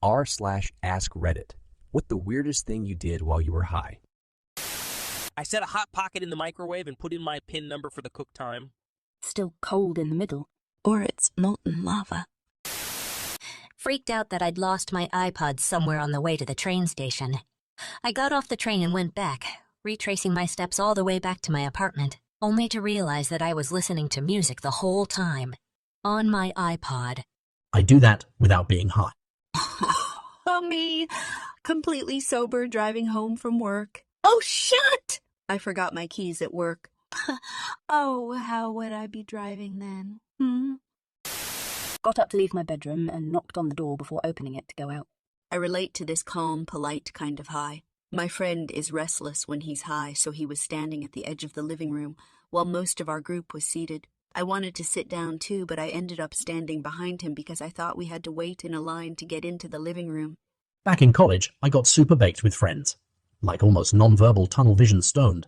r/askreddit. What the weirdest thing you did while you were high? I set a Hot Pocket in the microwave and put in my PIN number for the cook time. Still cold in the middle. Or it's molten lava. Freaked out that I'd lost my iPod somewhere on the way to the train station. I got off the train and went back, retracing my steps all the way back to my apartment, only to realize that I was listening to music the whole time. On my iPod. I do that without being high. Oh, me. Completely sober driving home from work. Oh, shit! I forgot my keys at work. Oh, how would I be driving then? Got up to leave my bedroom and knocked on the door before opening it to go out. I relate to this calm, polite kind of high. My friend is restless when he's high, so he was standing at the edge of the living room while most of our group was seated. I wanted to sit down too, but I ended up standing behind him because I thought we had to wait in a line to get into the living room. Back in college, I got super baked with friends. Like almost non-verbal tunnel vision stoned.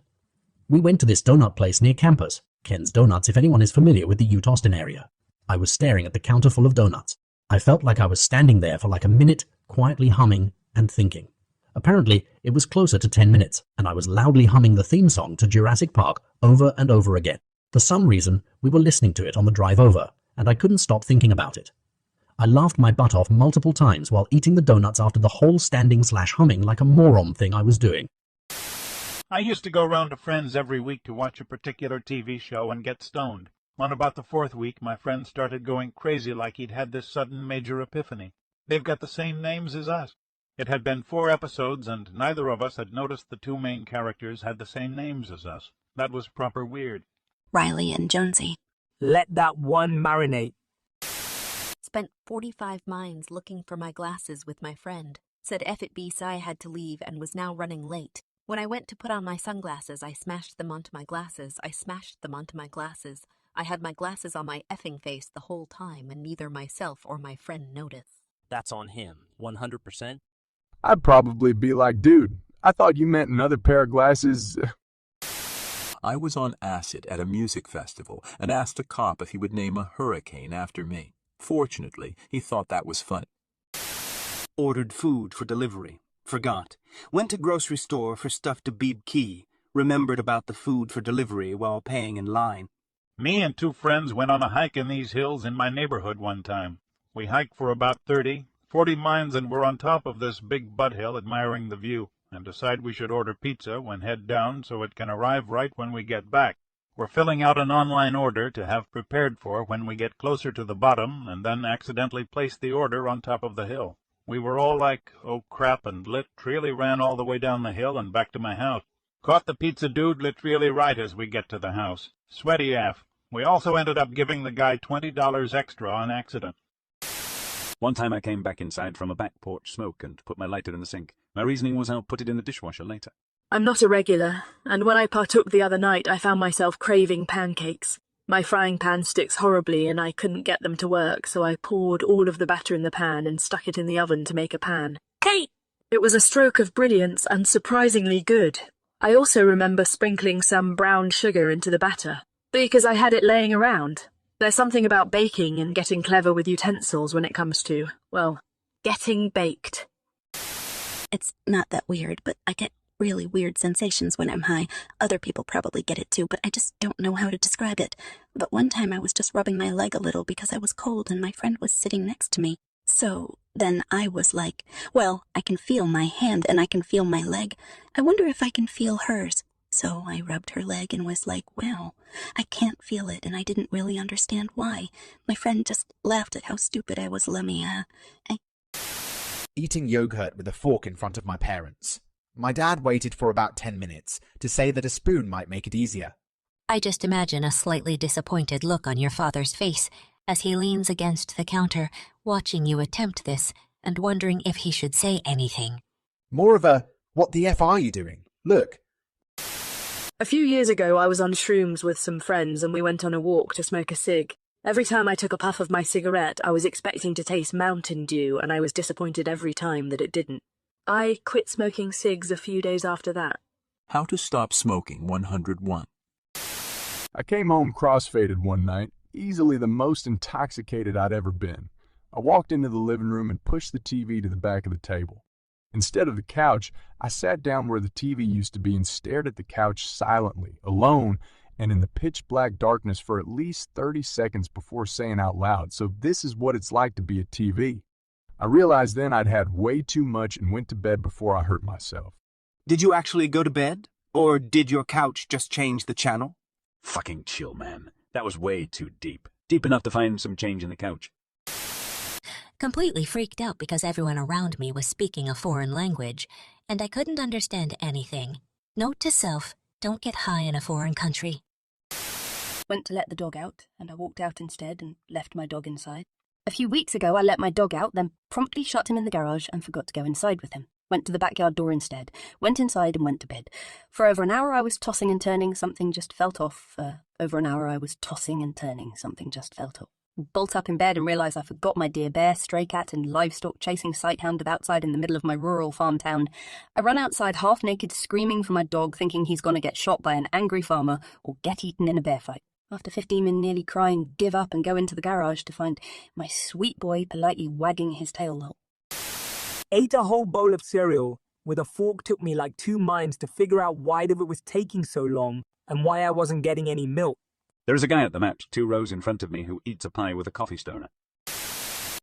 We went to this donut place near campus, Ken's Donuts if anyone is familiar with the Ute-Austin area. I was staring at the counter full of donuts. I felt like I was standing there for like a minute, quietly humming and thinking. Apparently, it was closer to 10 minutes, and I was loudly humming the theme song to Jurassic Park over and over again. For some reason, we were listening to it on the drive over, and I couldn't stop thinking about it. I laughed my butt off multiple times while eating the donuts after the whole standing/humming like a moron thing I was doing. I used to go round to friends every week to watch a particular TV show and get stoned. On about the fourth week, my friend started going crazy like he'd had this sudden major epiphany. They've got the same names as us. It had been 4 episodes, and neither of us had noticed the 2 main characters had the same names as us. That was proper weird. Riley and Jonesy. Let that one marinate. Spent 45 mines looking for my glasses with my friend. Said F it be, so I had to leave and was now running late. When I went to put on my sunglasses, I smashed them onto my glasses. I had my glasses on my effing face the whole time, and neither myself or my friend noticed. That's on him, 100%. I'd probably be like, dude, I thought you meant another pair of glasses. I was on acid at a music festival and asked a cop if he would name a hurricane after me. Fortunately, he thought that was funny. Ordered food for delivery. Forgot. Went to grocery store for stuff to beep key. Remembered about the food for delivery while paying in line. Me and 2 friends went on a hike in these hills in my neighborhood one time. We hiked for about 40 miles and were on top of this big butt hill admiring the view, and decide we should order pizza when head down so it can arrive right when we get back. We're filling out an online order to have prepared for when we get closer to the bottom, and then accidentally place the order on top of the hill. We were all like, oh crap, and literally ran all the way down the hill and back to my house. Caught the pizza dude literally right as we get to the house. Sweaty AF. We also ended up giving the guy $20 extra on accident. One time I came back inside from a back porch smoke and put my lighter in the sink. My reasoning was I'll put it in the dishwasher later. I'm not a regular, and when I partook the other night I found myself craving pancakes. My frying pan sticks horribly and I couldn't get them to work, so I poured all of the batter in the pan and stuck it in the oven to make a pan. Kate! It was a stroke of brilliance and surprisingly good. I also remember sprinkling some brown sugar into the batter, because I had it laying around. There's something about baking and getting clever with utensils when it comes to, well, getting baked. It's not that weird, but I get really weird sensations when I'm high. Other people probably get it too, but I just don't know how to describe it. But one time I was just rubbing my leg a little because I was cold and my friend was sitting next to me. So then I was like, well, I can feel my hand and I can feel my leg. I wonder if I can feel hers. So I rubbed her leg and was like, well, I can't feel it, and I didn't really understand why. My friend just laughed at how stupid I was. Eating yogurt with a fork in front of my parents. My dad waited for about 10 minutes to say that a spoon might make it easier. I just imagine a slightly disappointed look on your father's face as he leans against the counter, watching you attempt this and wondering if he should say anything. More of a, what the F are you doing? Look. A few years ago I was on shrooms with some friends and we went on a walk to smoke a cig. Every time I took a puff of my cigarette, I was expecting to taste Mountain Dew, and I was disappointed every time that it didn't. I quit smoking cigs a few days after that. How to stop smoking 101. I came home crossfaded one night, easily the most intoxicated I'd ever been. I walked into the living room and pushed the TV to the back of the table. Instead of the couch, I sat down where the TV used to be and stared at the couch silently, alone, and in the pitch-black darkness for at least 30 seconds before saying out loud, "So this is what it's like to be a TV." I realized then I'd had way too much and went to bed before I hurt myself. Did you actually go to bed? Or did your couch just change the channel? Fucking chill, man. That was way too deep. Deep enough to find some change in the couch. Completely freaked out because everyone around me was speaking a foreign language, and I couldn't understand anything. Note to self, don't get high in a foreign country. Went to let the dog out, and I walked out instead and left my dog inside. A few weeks ago, I let my dog out, then promptly shut him in the garage and forgot to go inside with him. Went to the backyard door instead, went inside and went to bed. For over an hour I was tossing and turning, something just felt off. Over an hour I was tossing and turning, something just felt off. Bolt up in bed and realise I forgot my dear bear, stray cat and livestock chasing sighthound outside in the middle of my rural farm town. I run outside half naked screaming for my dog, thinking he's going to get shot by an angry farmer or get eaten in a bear fight. After 15 minutes nearly crying, give up and go into the garage to find my sweet boy politely wagging his tail. Ate a whole bowl of cereal. With a fork took me like 2 minds to figure out why it was taking so long and why I wasn't getting any milk. There's a guy at the match 2 rows in front of me who eats a pie with a coffee stoner.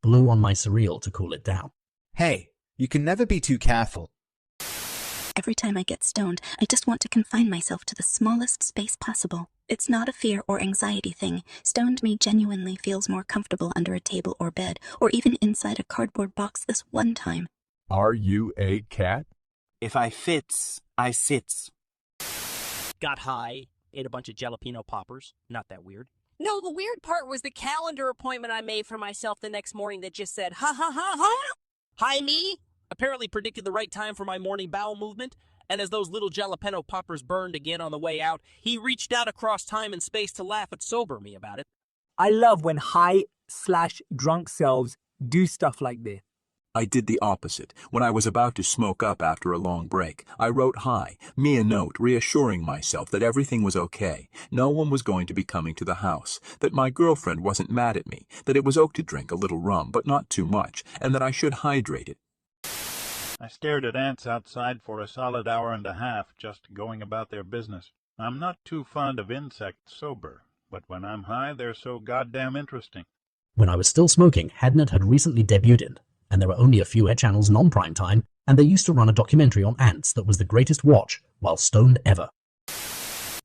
Blew on my cereal to cool it down. Hey, you can never be too careful. Every time I get stoned, I just want to confine myself to the smallest space possible. It's not a fear or anxiety thing. Stoned me genuinely feels more comfortable under a table or bed, or even inside a cardboard box this one time. Are you a cat? If I fits, I sits. Got high, ate a bunch of jalapeno poppers. Not that weird. No, the weird part was the calendar appointment I made for myself the next morning that just said, ha ha ha ha. Hi, me. Apparently predicted the right time for my morning bowel movement, and as those little jalapeno poppers burned again on the way out, he reached out across time and space to laugh at sober me about it. I love when high/drunk selves do stuff like this. I did the opposite. When I was about to smoke up after a long break, I wrote hi, me a note reassuring myself that everything was okay, no one was going to be coming to the house, that my girlfriend wasn't mad at me, that it was okay to drink a little rum, but not too much, and that I should hydrate it. I stared at ants outside for a solid hour and a half, just going about their business. I'm not too fond of insects sober, but when I'm high, they're so goddamn interesting. When I was still smoking, Hadnet had recently debuted, and there were only a few channels non-prime time, and they used to run a documentary on ants that was the greatest watch while stoned ever.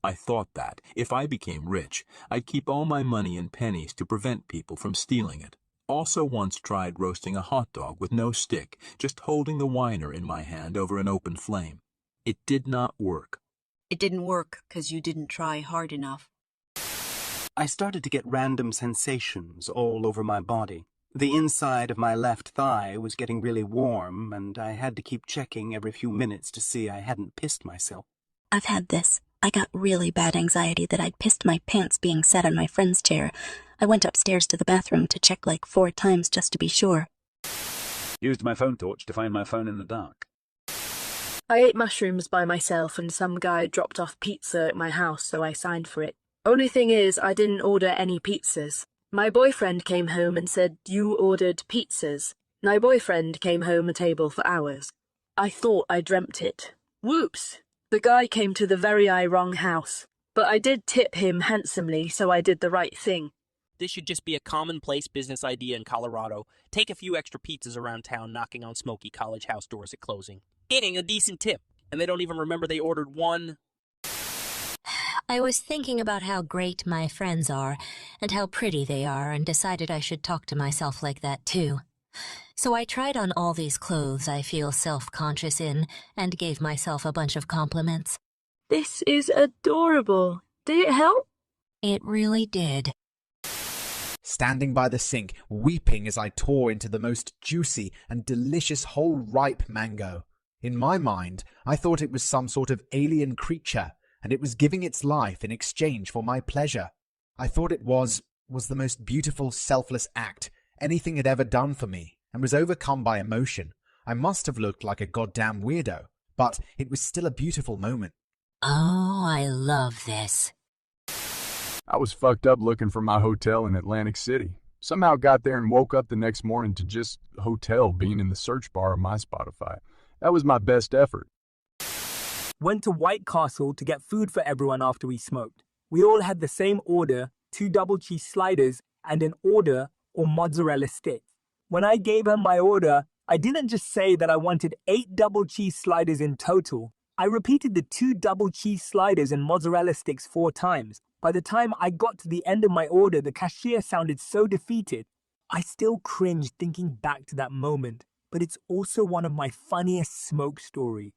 I thought that, if I became rich, I'd keep all my money in pennies to prevent people from stealing it. Also once tried roasting a hot dog with no stick, just holding the whiner in my hand over an open flame. It did not work. It didn't work because you didn't try hard enough. I started to get random sensations all over my body. The inside of my left thigh was getting really warm, and I had to keep checking every few minutes to see I hadn't pissed myself. I've had this. I got really bad anxiety that I'd pissed my pants being sat on my friend's chair. I went upstairs to the bathroom to check like 4 times just to be sure. Used my phone torch to find my phone in the dark. I ate mushrooms by myself and some guy dropped off pizza at my house, so I signed for it. Only thing is, I didn't order any pizzas. My boyfriend came home and said, "You ordered pizzas." My boyfriend came home a table for hours. I thought I dreamt it. Whoops! The guy came to the very wrong house. But I did tip him handsomely, so I did the right thing. This should just be a commonplace business idea in Colorado. Take a few extra pizzas around town, knocking on smoky college house doors at closing. Getting a decent tip, and they don't even remember they ordered one. I was thinking about how great my friends are and how pretty they are, and decided I should talk to myself like that too. So I tried on all these clothes I feel self-conscious in and gave myself a bunch of compliments. This is adorable. Did it help? It really did. Standing by the sink, weeping as I tore into the most juicy and delicious whole ripe mango. In my mind, I thought it was some sort of alien creature, and it was giving its life in exchange for my pleasure. I thought it was the most beautiful, selfless act anything had ever done for me, and was overcome by emotion. I must have looked like a goddamn weirdo, but it was still a beautiful moment. Oh, I love this. I was fucked up looking for my hotel in Atlantic City. Somehow got there and woke up the next morning to just hotel being in the search bar of my Spotify. That was my best effort. Went to White Castle to get food for everyone after we smoked. We all had the same order, 2 double cheese sliders and an order or mozzarella sticks. When I gave her my order, I didn't just say that I wanted 8 double cheese sliders in total. I repeated the 2 double cheese sliders and mozzarella sticks 4 times. By the time I got to the end of my order, the cashier sounded so defeated. I still cringe thinking back to that moment, but it's also one of my funniest smoke stories.